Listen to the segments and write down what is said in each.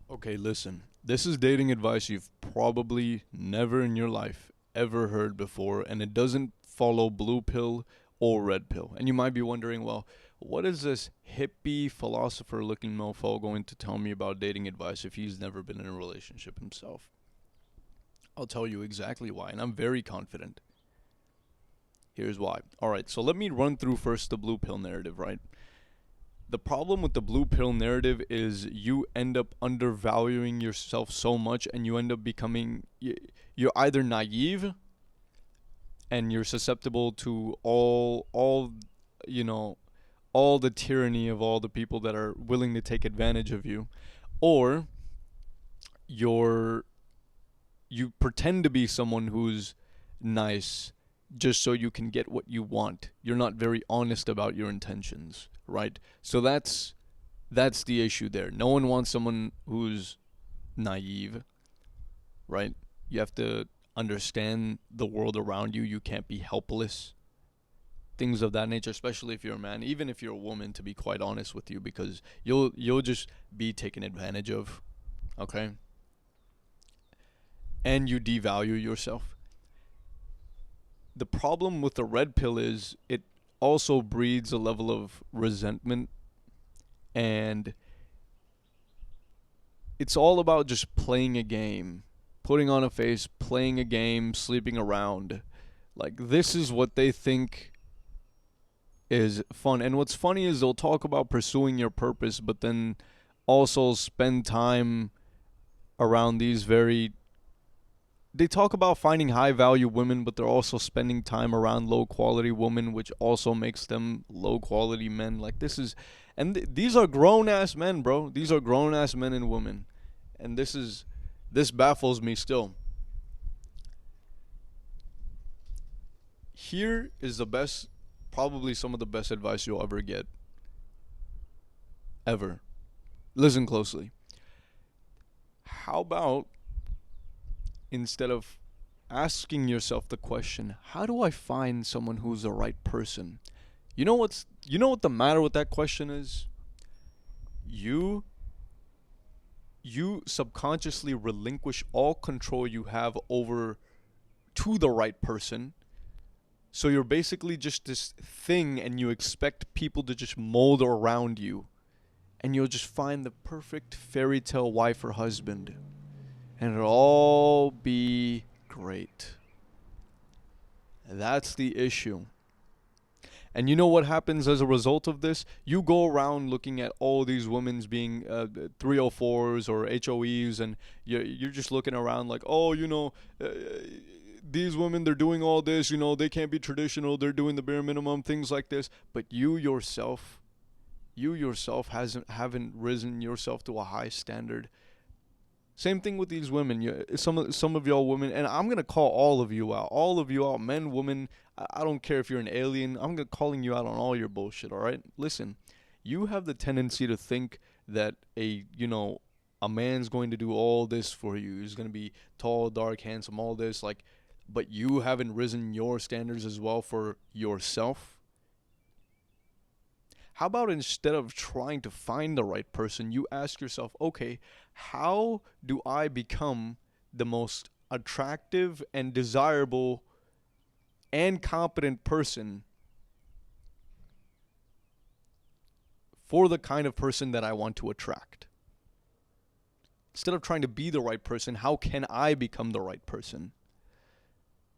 Okay, listen. This is dating advice you've probably never in your life ever heard before, and it doesn't follow blue pill or red pill. And you might be wondering, well, what is this hippie philosopher looking mofo going to tell me about dating advice if he's never been in a relationship himself? I'll tell you exactly why, and I'm very confident. Here's why. All right, so let me run through first the blue pill narrative, right? The problem with the blue pill narrative is you end up undervaluing yourself so much and you end up becoming you're either naive and you're susceptible to all you know all the tyranny of all the people that are willing to take advantage of you, or you're you pretend to be someone who's nice just so you can get what you want. You're not very honest about your intentions, right? So that's the issue there. No one wants someone who's naive, right? You have to understand the world around you. You can't be helpless. Things of that nature, especially if you're a man, even if you're a woman, to be quite honest with you, because you'll just be taken advantage of, okay? And you devalue yourself. The problem with the red pill is it also breeds a level of resentment, and it's all about just playing a game, putting on a face, playing a game, sleeping around. Like, this is what they think is fun. And what's funny is they'll talk about pursuing your purpose, but then also spend time around these very they talk about finding high value women, but they're also spending time around low quality women, which also makes them low quality men. Like, this is, and these are grown ass men, bro. These are grown ass men and women, and this baffles me still. Here is the best, probably some of the best advice you'll ever get, ever. Listen closely. How about instead of asking yourself the question, how do I find someone who's the right person? You know what the matter with that question is? You you subconsciously relinquish all control you have over to the right person. So you're basically just this thing and you expect people to just mold around you, and you'll just find the perfect fairy tale wife or husband, and it'll all be great. That's the issue. And you know what happens as a result of this? You go around looking at all these women's being 304s or HOEs, and you're just looking around like, oh, these women, they're doing all this, they can't be traditional, they're doing the bare minimum, things like this. But you yourself haven't risen yourself to a high standard. Same thing with these women. Some of y'all women, and I'm gonna call all of you out, men, women. I don't care if you're an alien. I'm gonna calling you out on all your bullshit. All right, listen. You have the tendency to think that a man's going to do all this for you. He's gonna be tall, dark, handsome, all this, like, but you haven't risen your standards as well for yourself. How about instead of trying to find the right person, you ask yourself, okay, how do I become the most attractive and desirable and competent person for the kind of person that I want to attract? Instead of trying to be the right person, how can I become the right person?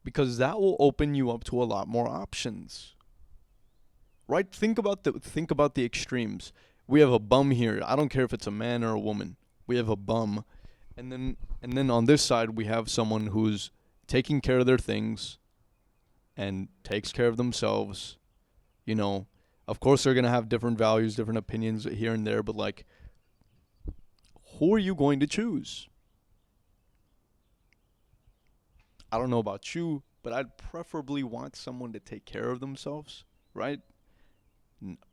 Because that will open you up to a lot more options. Right? Think about the extremes. We have a bum here. I don't care if it's a man or a woman. We have a bum. And then on this side we have someone who's taking care of their things and takes care of themselves. You know, of course they're going to have different values, different opinions here and there, but like, who are you going to choose? I don't know about you, but I'd preferably want someone to take care of themselves, right?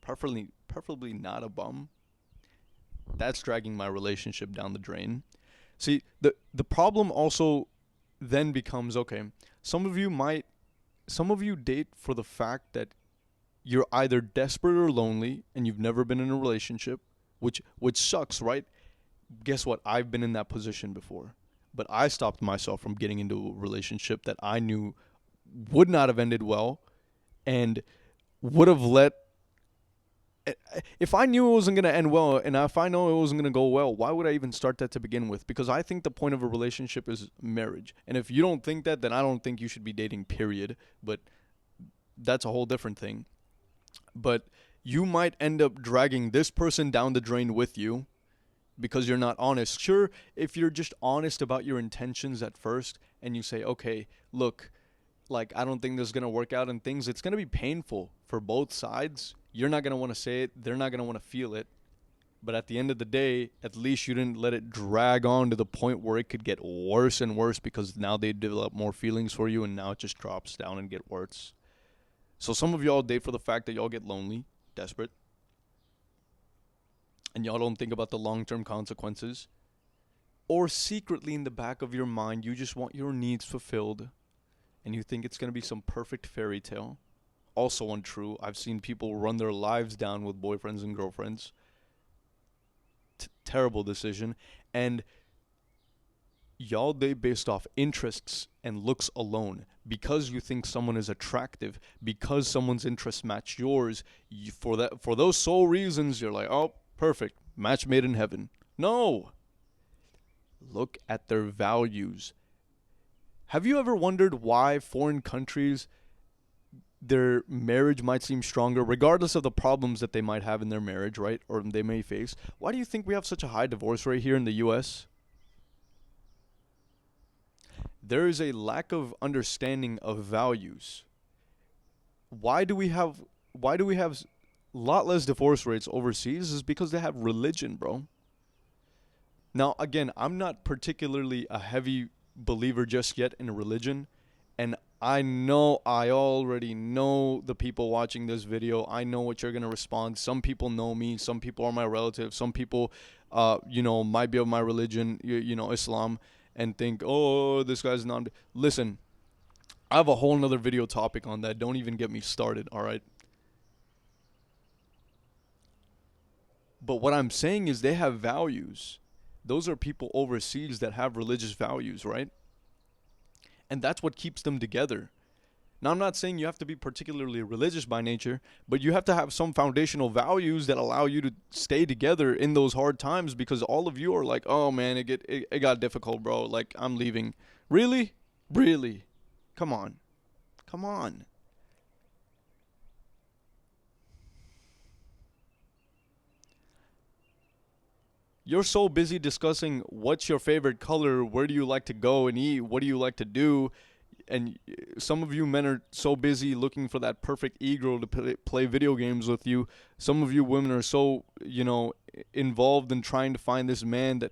Preferably not a bum. That's dragging my relationship down the drain. See, the problem also then becomes, okay, some of you might some of you date for the fact that you're either desperate or lonely and you've never been in a relationship, which sucks, right? guess what? I've been in that position before. But I stopped myself from getting into a relationship that I knew would not have ended well and would have let. If I knew it wasn't going to end well and if I know it wasn't going to go well, why would I even start that to begin with? Because I think the point of a relationship is marriage. And if you don't think that, then I don't think you should be dating, period. But that's a whole different thing. But you might end up dragging this person down the drain with you because you're not honest. Sure, if you're just honest about your intentions at first and you say, okay, look, like, I don't think this is going to work out and things, it's going to be painful for both sides. You're not going to want to say it. They're not going to want to feel it. But at the end of the day, at least you didn't let it drag on to the point where it could get worse and worse because now they develop more feelings for you and now it just drops down and get worse. So some of y'all date for the fact that y'all get lonely, desperate, and y'all don't think about the long-term consequences. Or secretly in the back of your mind, you just want your needs fulfilled and you think it's going to be some perfect fairy tale. Also untrue. I've seen people run their lives down with boyfriends and girlfriends. Terrible decision. And y'all date based off interests and looks alone. Because you think someone is attractive, because someone's interests match yours, for those sole reasons, you're like, oh, perfect, match made in heaven. No. Look at their values. Have you ever wondered why foreign countries, their marriage might seem stronger, regardless of the problems that they might have in their marriage, right? Or they may face. Why do you think we have such a high divorce rate here in the U.S.? There is a lack of understanding of values. Why do we have a lot less divorce rates overseas? Is because they have religion, bro. Now, again, I'm not particularly a heavy believer just yet in religion, and I already know the people watching this video. I know what you're going to respond. Some people know me. Some people are my relatives. Some people, might be of my religion, Islam, and think, oh, this guy's not. Listen, I have a whole nother video topic on that. Don't even get me started, all right? But what I'm saying is they have values. Those are people overseas that have religious values, right? And that's what keeps them together. Now, I'm not saying you have to be particularly religious by nature, but you have to have some foundational values that allow you to stay together in those hard times, because all of you are like, oh man, it got difficult, bro. Like, I'm leaving. Really? Really? Come on. Come on. You're so busy discussing what's your favorite color, where do you like to go and eat, what do you like to do, and some of you men are so busy looking for that perfect e-girl to play video games with you. Some of you women are so, involved in trying to find this man that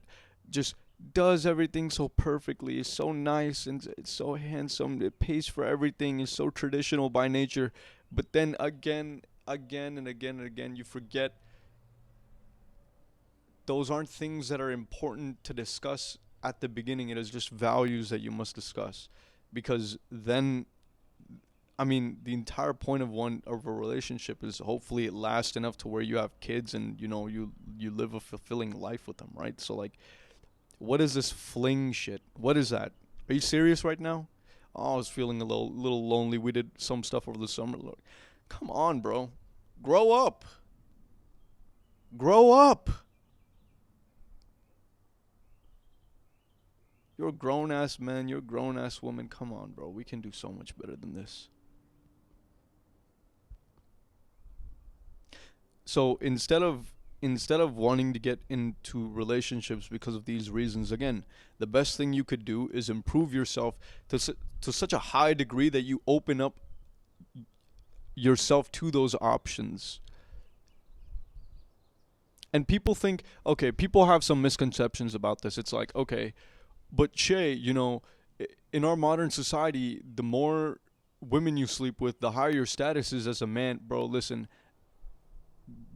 just does everything so perfectly, is so nice and it's so handsome, it pays for everything, is so traditional by nature. But then again and again, you forget those aren't things that are important to discuss at the beginning. It is just values that you must discuss. Because then, the entire point of a relationship is hopefully it lasts enough to where you have kids and, you live a fulfilling life with them, right? So, like, what is this fling shit? What is that? Are you serious right now? Oh, I was feeling a little lonely. We did some stuff over the summer. Look, come on, bro. Grow up. Grow up. You're a grown-ass man. You're a grown-ass woman. Come on, bro. We can do so much better than this. So instead of wanting to get into relationships because of these reasons, again, the best thing you could do is improve yourself to such a high degree that you open up yourself to those options. And people think, okay, people have some misconceptions about this. It's like, okay, but Shay, in our modern society, the more women you sleep with, the higher your status is as a man. Bro, listen,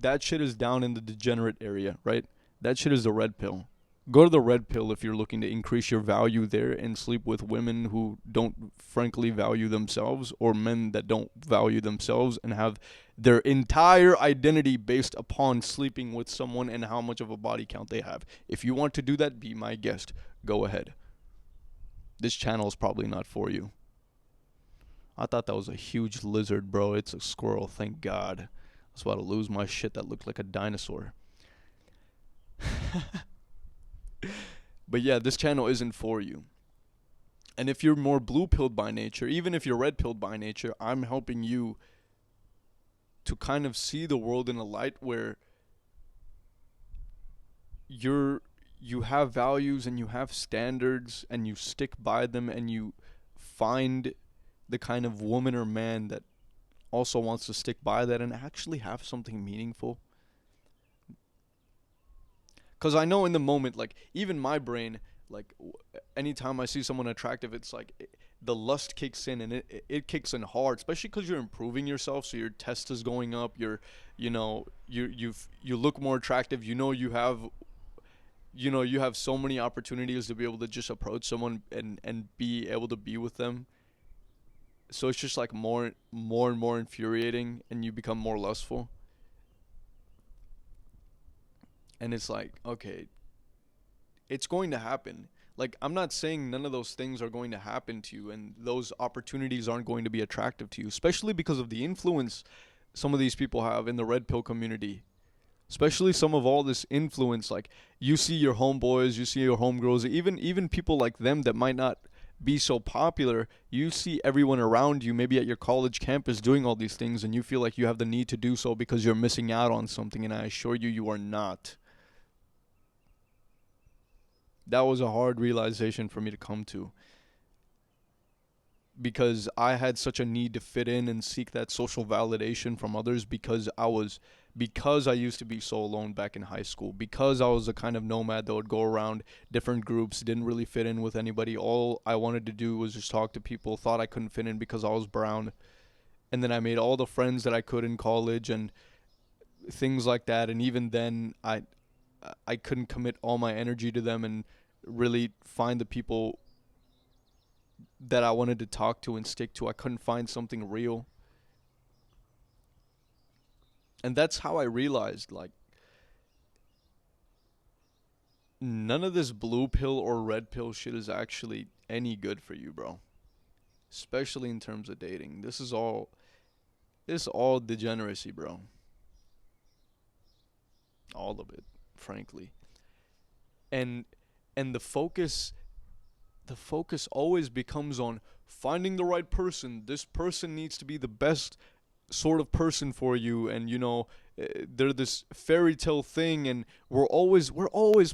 that shit is down in the degenerate area, right? That shit is the red pill. Go to the red pill if you're looking to increase your value there and sleep with women who don't frankly value themselves, or men that don't value themselves and have their entire identity based upon sleeping with someone and how much of a body count they have. If you want to do that, be my guest. Go ahead. This channel is probably not for you. I thought that was a huge lizard, bro. It's a squirrel, thank God. I was about to lose my shit that looked like a dinosaur. But yeah, this channel isn't for you. And if you're more blue pilled by nature, even if you're red pilled by nature, I'm helping you to kind of see the world in a light where you have values and you have standards and you stick by them, and you find the kind of woman or man that also wants to stick by that and actually have something meaningful. Because I know in the moment, like, even my brain, like, anytime I see someone attractive, it's like the lust kicks in, and it kicks in hard, especially because you're improving yourself. So your test is going up. You look more attractive. You have so many opportunities to be able to just approach someone and be able to be with them. So it's just like more and more infuriating, and you become more lustful. And it's like, okay, it's going to happen. Like, I'm not saying none of those things are going to happen to you and those opportunities aren't going to be attractive to you, especially because of the influence some of these people have in the red pill community. Especially some of all this influence, like, you see your homeboys, you see your homegirls, even people like them that might not be so popular. You see everyone around you, maybe at your college campus, doing all these things, and you feel like you have the need to do so because you're missing out on something, and I assure you, you are not. That was a hard realization for me to come to, because I had such a need to fit in and seek that social validation from others, because I used to be so alone back in high school, because I was a kind of nomad that would go around different groups, didn't really fit in with anybody. All I wanted to do was just talk to people, thought I couldn't fit in because I was brown. And then I made all the friends that I could in college and things like that, and even then I couldn't commit all my energy to them and really find the people that I wanted to talk to and stick to. I couldn't find something real. And that's how I realized, like, none of this blue pill or red pill shit is actually any good for you, bro. Especially in terms of dating. This is all degeneracy, bro. All of it, frankly. And and the focus always becomes on finding the right person. This person needs to be the best sort of person for you, and they're this fairy tale thing, and we're always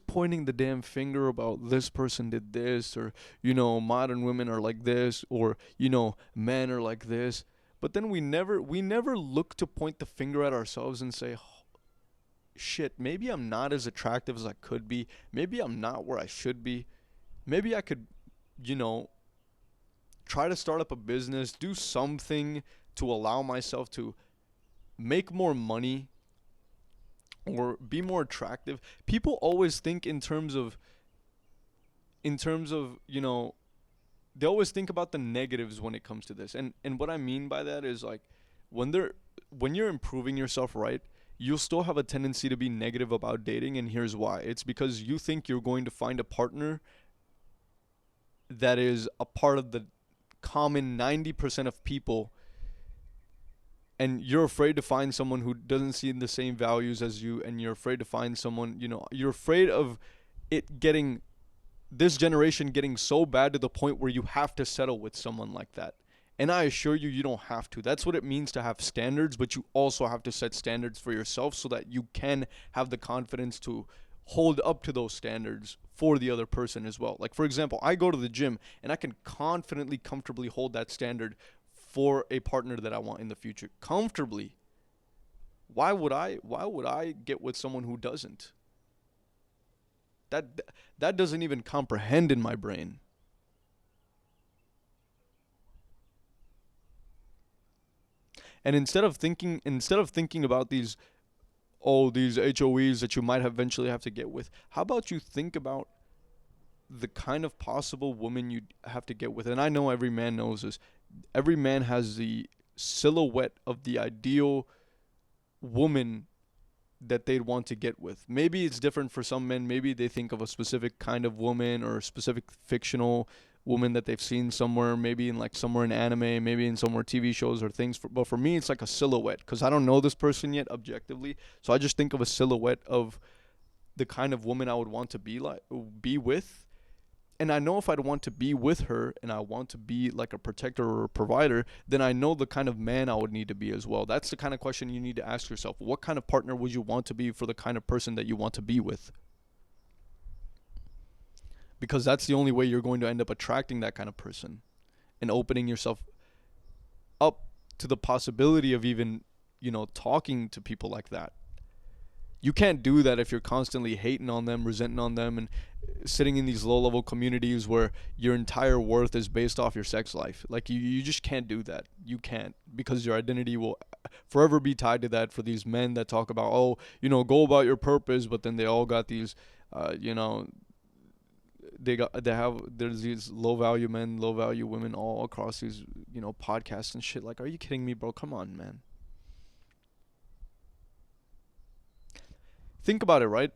pointing the damn finger about this person did this, or modern women are like this, or men are like this. But then we never look to point the finger at ourselves and say, shit, maybe I'm not as attractive as I could be. Maybe I'm not where I should be. Maybe I could, you know, try to start up a business, do something to allow myself to make more money or be more attractive. People always think in terms of, they always think about the negatives when it comes to this. And what I mean by that is, like, when you're improving yourself, right, you'll still have a tendency to be negative about dating, and here's why. It's because you think you're going to find a partner that is a part of the common 90% of people, and you're afraid to find someone who doesn't see the same values as you, and you're afraid to find someone, you're afraid of it getting, this generation getting so bad to the point where you have to settle with someone like that. And I assure you, you don't have to. That's what it means to have standards, but you also have to set standards for yourself so that you can have the confidence to hold up to those standards for the other person as well. Like, for example, I go to the gym and I can confidently, comfortably hold that standard for a partner that I want in the future. Comfortably. Why would I get with someone who doesn't? That doesn't even comprehend in my brain. And instead of thinking about these oh, these HOEs that you might eventually have to get with. How about you think about the kind of possible woman you have to get with? And I know every man knows this. Every man has the silhouette of the ideal woman that they'd want to get with. Maybe it's different for some men. Maybe they think of a specific kind of woman or a specific fictional woman that they've seen somewhere, maybe in like somewhere in anime, maybe in somewhere TV shows or things. But for me, it's like a silhouette because I don't know this person yet objectively. So I just think of a silhouette of the kind of woman I would want to be with. And I know if I'd want to be with her and I want to be like a protector or a provider, then I know the kind of man I would need to be as well. That's the kind of question you need to ask yourself. What kind of partner would you want to be for the kind of person that you want to be with? Because that's the only way you're going to end up attracting that kind of person and opening yourself up to the possibility of even, talking to people like that. You can't do that if you're constantly hating on them, resenting on them, and sitting in these low-level communities where your entire worth is based off your sex life. Like, you just can't do that. You can't, because your identity will forever be tied to that. For these men that talk about, go about your purpose, but then they all got these, there's these low-value men, low-value women all across these, podcasts and shit. Like, are you kidding me, bro? Come on, man. Think about it, right?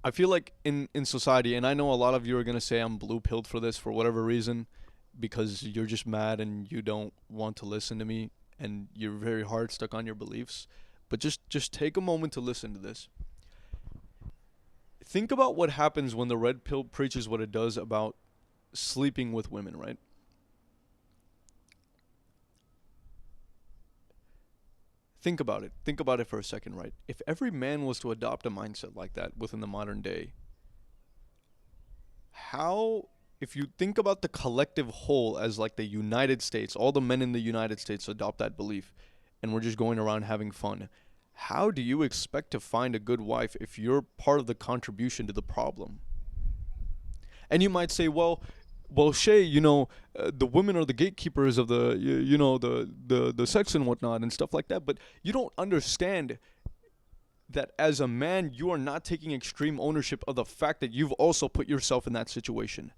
I feel like in society, and I know a lot of you are going to say I'm blue-pilled for this for whatever reason, because you're just mad and you don't want to listen to me, and you're very hard stuck on your beliefs. But just take a moment to listen to this. Think about what happens when the red pill preaches what it does about sleeping with women, right? Think about it. Think about it for a second, right? If every man was to adopt a mindset like that within the modern day, if you think about the collective whole as like the United States, all the men in the United States adopt that belief, and we're just going around having fun, how do you expect to find a good wife if you're part of the contribution to the problem? And you might say, well, Shay, the women are the gatekeepers of the, the sex and whatnot and stuff like that. But you don't understand that as a man, you are not taking extreme ownership of the fact that you've also put yourself in that situation.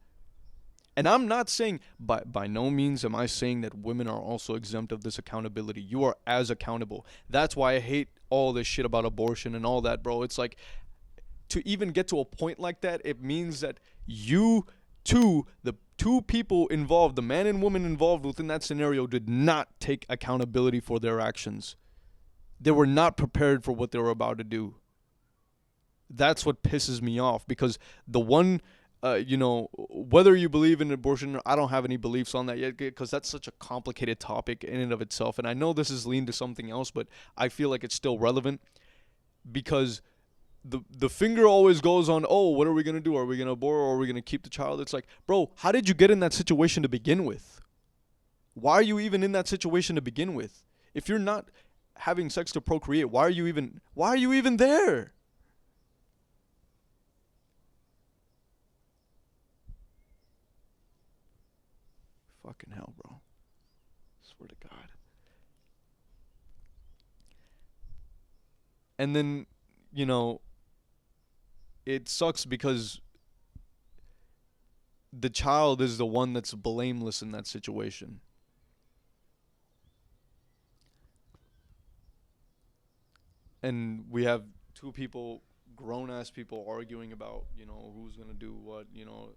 And I'm not saying, by no means am I saying that women are also exempt of this accountability. You are as accountable. That's why I hate all this shit about abortion and all that, bro. It's like, to even get to a point like that, it means that the two people involved, the man and woman involved within that scenario, did not take accountability for their actions. They were not prepared for what they were about to do. That's what pisses me off, because the one, whether you believe in abortion, I don't have any beliefs on that yet, because that's such a complicated topic in and of itself. And I know this is leaned to something else, but I feel like it's still relevant, because the finger always goes on, oh, what are we going to do? Are we going to abort, or are we going to keep the child? It's like, bro, how did you get in that situation to begin with? Why are you even in that situation to begin with? If you're not having sex to procreate, why are you even there? Fucking hell, bro. Swear to God. And then, it sucks because the child is the one that's blameless in that situation. And we have two people, grown-ass people, arguing about, who's going to do what,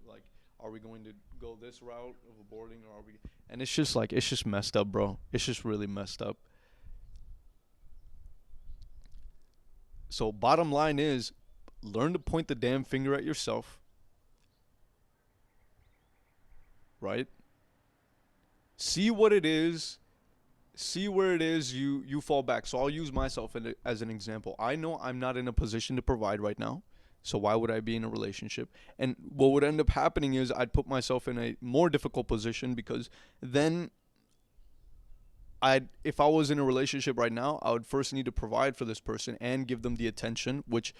like, are we going to go this route of aborting, or are we... And it's just messed up, bro. It's just really messed up. So bottom line is, learn to point the damn finger at yourself. Right? See what it is. See where it is you fall back. So I'll use myself as an example. I know I'm not in a position to provide right now. So why would I be in a relationship? And what would end up happening is I'd put myself in a more difficult position, because then if I was in a relationship right now, I would first need to provide for this person and give them the attention, which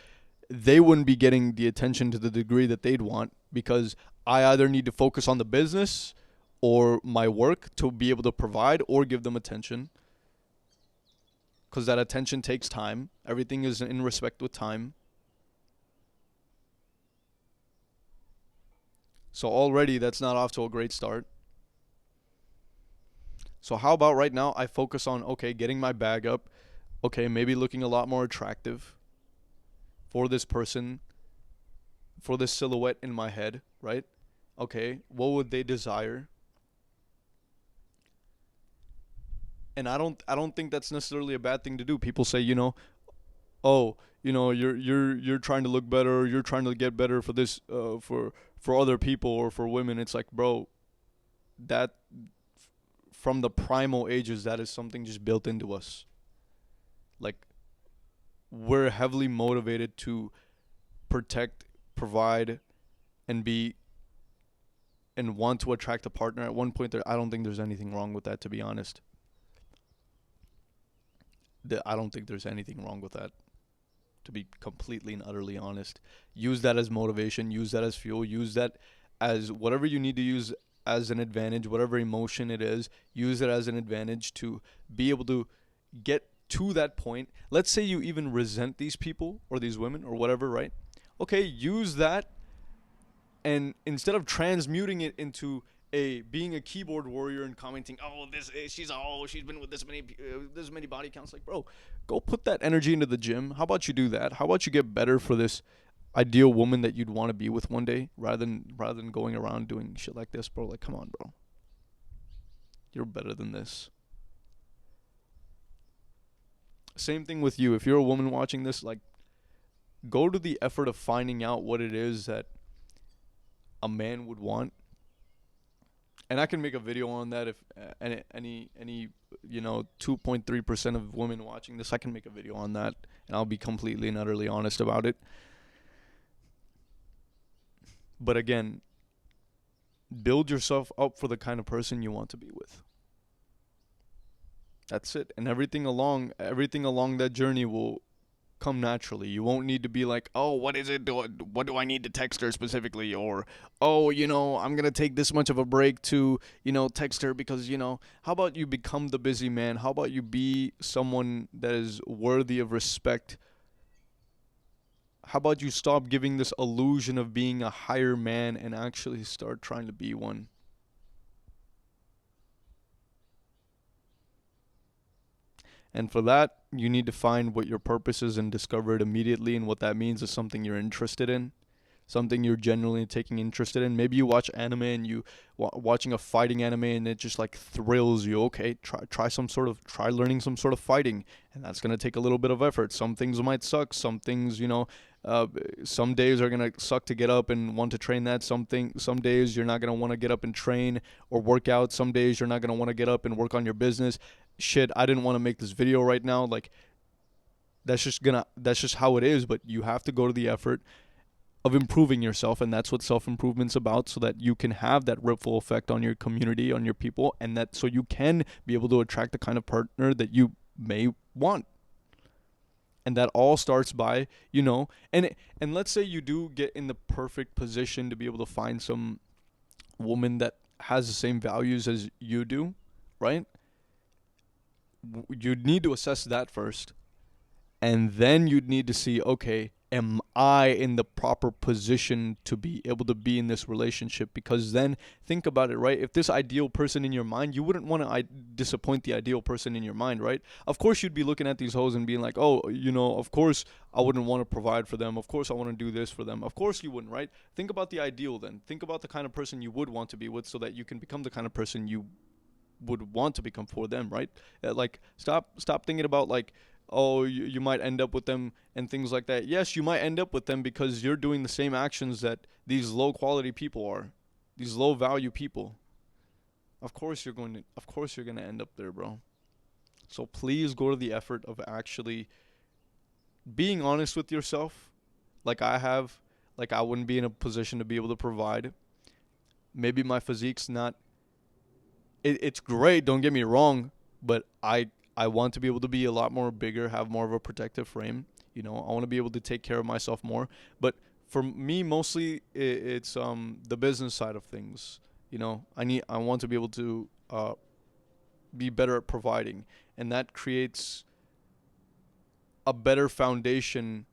they wouldn't be getting the attention to the degree that they'd want, because I either need to focus on the business or my work to be able to provide or give them attention. because that attention takes time. Everything is in respect with time. So already that's not off to a great start. So how about right now I focus on, okay, getting my bag up, okay, maybe looking a lot more attractive for this person, for this silhouette in my head, right? Okay, what would they desire? And I don't think that's necessarily a bad thing to do. People say, oh, you're trying to look better, you're trying to get better for this for other people or for women. It's like, bro, that from the primal ages, that is something just built into us. Like, we're heavily motivated to protect, provide, and be and want to attract a partner. At one point, I don't think there's anything wrong with that, to be honest. I don't think there's anything wrong with that, to be completely and utterly honest. Use that as motivation, use that as fuel, use that as whatever you need to use as an advantage, whatever emotion it is, use it as an advantage to be able to get to that point. Let's say you even resent these people or these women or whatever, right? Okay, use that, and instead of transmuting it into a being a keyboard warrior and commenting, oh, she's been with this many body counts. Like, bro, go put that energy into the gym. How about you do that? How about you get better for this ideal woman that you'd want to be with one day, rather than going around doing shit like this, bro? Like, come on, bro. You're better than this. Same thing with you. If you're a woman watching this, like, go to the effort of finding out what it is that a man would want. And I can make a video on that. If any 2.3% of women watching this, I can make a video on that, and I'll be completely and utterly honest about it. But again, build yourself up for the kind of person you want to be with. That's it. And everything along that journey will come naturally. You won't need to be like, oh, what is it? What do I need to text her specifically? Or, oh, I'm going to take this much of a break to, text her because, how about you become the busy man? How about you be someone that is worthy of respect? How about you stop giving this illusion of being a higher man and actually start trying to be one? And for that, you need to find what your purpose is and discover it immediately. And what that means is something you're interested in, something you're genuinely taking interest in. Maybe you watch anime and you watching a fighting anime and it just like thrills you. Okay, try learning some sort of fighting, and that's gonna take a little bit of effort. Some things might suck. Some things, some days are gonna suck to get up and want to train that. Some days you're not gonna want to get up and train or work out. Some days you're not gonna want to get up and work on your business. Shit, I didn't want to make this video right now. Like, that's just how it is. But you have to go to the effort of improving yourself, and that's what self-improvement's about, so that you can have that ripple effect on your community, on your people, and that so you can be able to attract the kind of partner that you may want. And that all starts by, and let's say you do get in the perfect position to be able to find some woman that has the same values as you do, right? You'd need to assess that first, and then you'd need to see, okay, am I in the proper position to be able to be in this relationship? Because then think about it, right? If this ideal person in your mind, you wouldn't want to disappoint the ideal person in your mind, right? Of course you'd be looking at these hoes and being like, oh, of course I wouldn't want to provide for them, of course I want to do this for them. Of course you wouldn't, right? Think about the ideal then. Think about the kind of person you would want to be with, so that you can become the kind of person you would want to become for them, right? Like, stop thinking about like, oh, you might end up with them and things like that. Yes, you might end up with them because you're doing the same actions that these low quality people are, these low value people. Of course you're going to end up there, bro. So please go to the effort of actually being honest with yourself, like I have. Like, I wouldn't be in a position to be able to provide. Maybe my physique's not, it's great, don't get me wrong, but I want to be able to be a lot more bigger, have more of a protective frame. I want to be able to take care of myself more. But for me, mostly it's the business side of things. I want to be able to be better at providing, and that creates a better foundation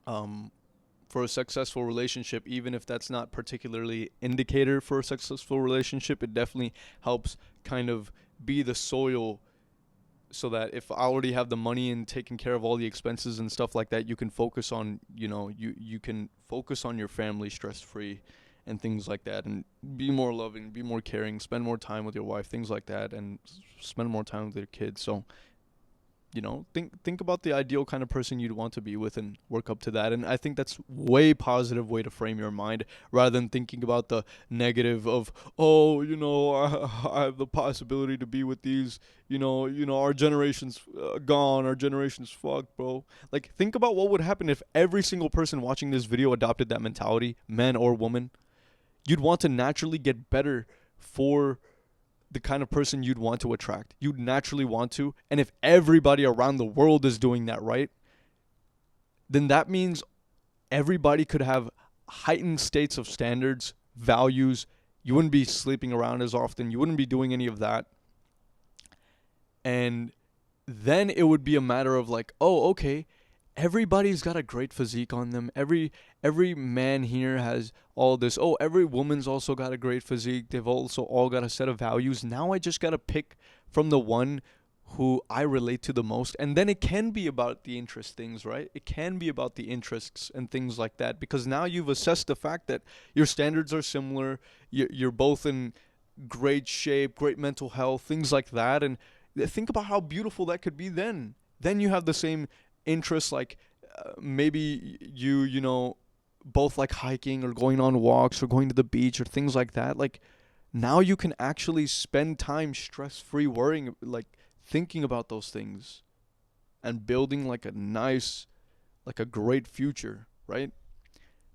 um, for a successful relationship, even if that's not particularly indicator for a successful relationship. It definitely helps kind of be the soil so that if I already have the money and taking care of all the expenses and stuff like that, you can focus on, you can focus on your family stress free and things like that, and be more loving, be more caring, spend more time with your wife, things like that, and spend more time with your kids. So think about the ideal kind of person you'd want to be with and work up to that. And I think that's way positive way to frame your mind, rather than thinking about the negative of, oh, I have the possibility to be with these, our generation's gone, our generation's fucked, bro. Like, think about what would happen if every single person watching this video adopted that mentality, man or woman. You'd want to naturally get better for the kind of person you'd want to attract. You'd naturally want to. And if everybody around the world is doing that, right, then that means everybody could have heightened states of standards, values. You wouldn't be sleeping around as often. You wouldn't be doing any of that. And then it would be a matter of like, oh, okay, everybody's got a great physique on them. Every man here has all this. Oh, every woman's also got a great physique. They've also all got a set of values. Now I just got to pick from the one who I relate to the most. And then it can be about the interest things, right? It can be about the interests and things like that, because now you've assessed the fact that your standards are similar. You're both in great shape, great mental health, things like that. And think about how beautiful that could be then. Then you have the same interests, like maybe you both like hiking or going on walks or going to the beach or things like that. Like, now you can actually spend time stress-free worrying, like thinking about those things and building like a nice, like a great future, right?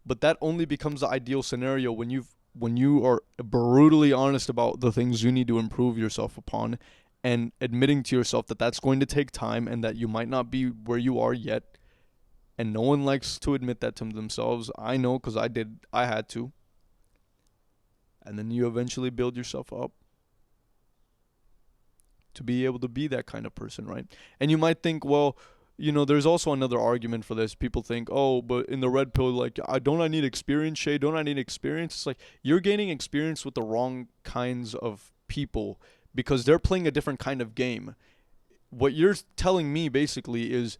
But that only becomes the ideal scenario when you are brutally honest about the things you need to improve yourself upon, and admitting to yourself that that's going to take time and that you might not be where you are yet. And no one likes to admit that to themselves. I know, because I had to. And then you eventually build yourself up to be able to be that kind of person, right? And you might think, well, there's also another argument for this. People think, oh, but in the red pill, like, don't I need experience, Shay? Don't I need experience? It's like, you're gaining experience with the wrong kinds of people, because they're playing a different kind of game. What you're telling me basically is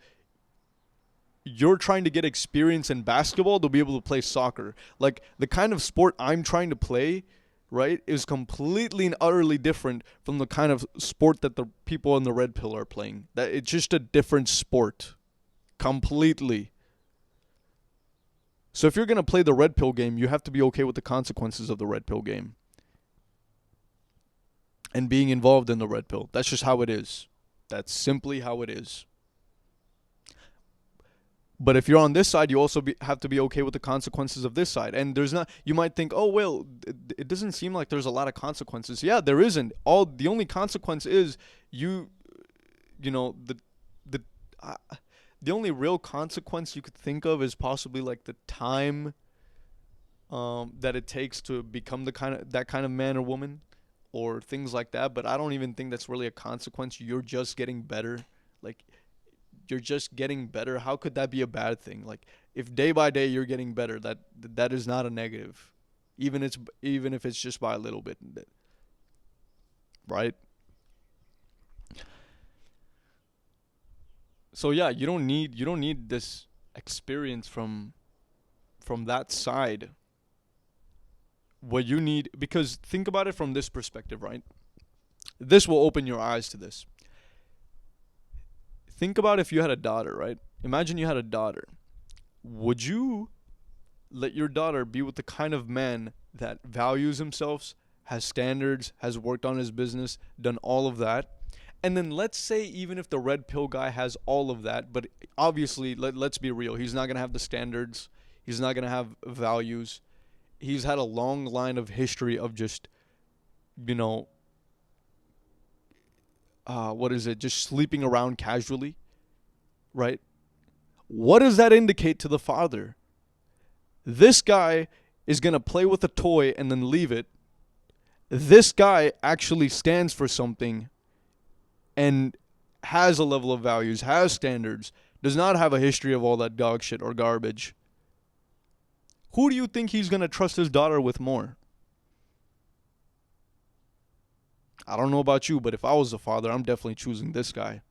you're trying to get experience in basketball to be able to play soccer. Like, the kind of sport I'm trying to play, right, is completely and utterly different from the kind of sport that the people in the red pill are playing. That it's just a different sport. Completely. So if you're going to play the red pill game, you have to be okay with the consequences of the red pill game and being involved in the red pill. That's just how it is. That's simply how it is. But if you're on this side, you also have to be okay with the consequences of this side. And you might think, oh, well, it doesn't seem like there's a lot of consequences. Yeah, there isn't. The only consequence is the only real consequence you could think of is possibly like the time that it takes to become that kind of man or woman, or things like that. But I don't even think that's really a consequence. You're just getting better. Like, you're just getting better. How could that be a bad thing? Like, if day by day you're getting better, that is not a negative, even if it's just by a little bit, right? So yeah, you don't need this experience from that side. What you need, because think about it from this perspective, right? This will open your eyes to this. Think about if you had a daughter, right? Imagine you had a daughter. Would you let your daughter be with the kind of man that values himself, has standards, has worked on his business, done all of that? And then let's say even if the red pill guy has all of that, but obviously, let's be real, he's not going to have the standards, he's not going to have values. He's had a long line of history of just, just sleeping around casually, right? What does that indicate to the father? This guy is going to play with a toy and then leave it. This guy actually stands for something and has a level of values, has standards, does not have a history of all that dog shit or garbage, who do you think he's going to trust his daughter with more? I don't know about you, but if I was a father, I'm definitely choosing this guy.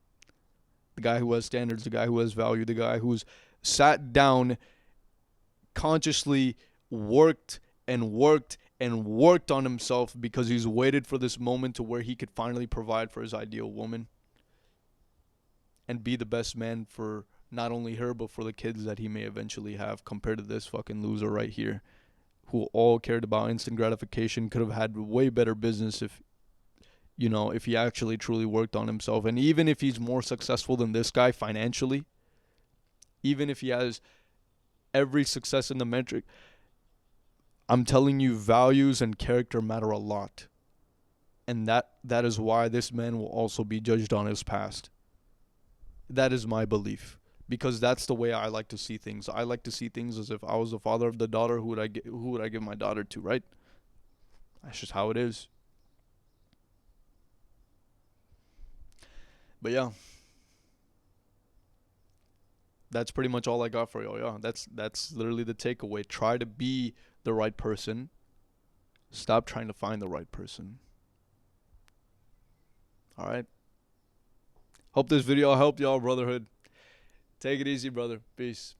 The guy who has standards, the guy who has value, the guy who's sat down, consciously worked and worked and worked on himself because he's waited for this moment to where he could finally provide for his ideal woman and be the best man for not only her but for the kids that he may eventually have, compared to this fucking loser right here who all cared about instant gratification, could have had way better business if, you know, if he actually truly worked on himself. And even if he's more successful than this guy financially, even if he has every success in the metric, I'm telling you, values and character matter a lot. And that is why this man will also be judged on his past. That is my belief, because that's the way I like to see things. I like to see things as if I was the father of the daughter. Who would I give my daughter to, right? That's just how it is. But yeah, that's pretty much all I got for y'all. Yeah, that's literally the takeaway. Try to be the right person. Stop trying to find the right person. All right. Hope this video helped y'all, brotherhood. Take it easy, brother. Peace.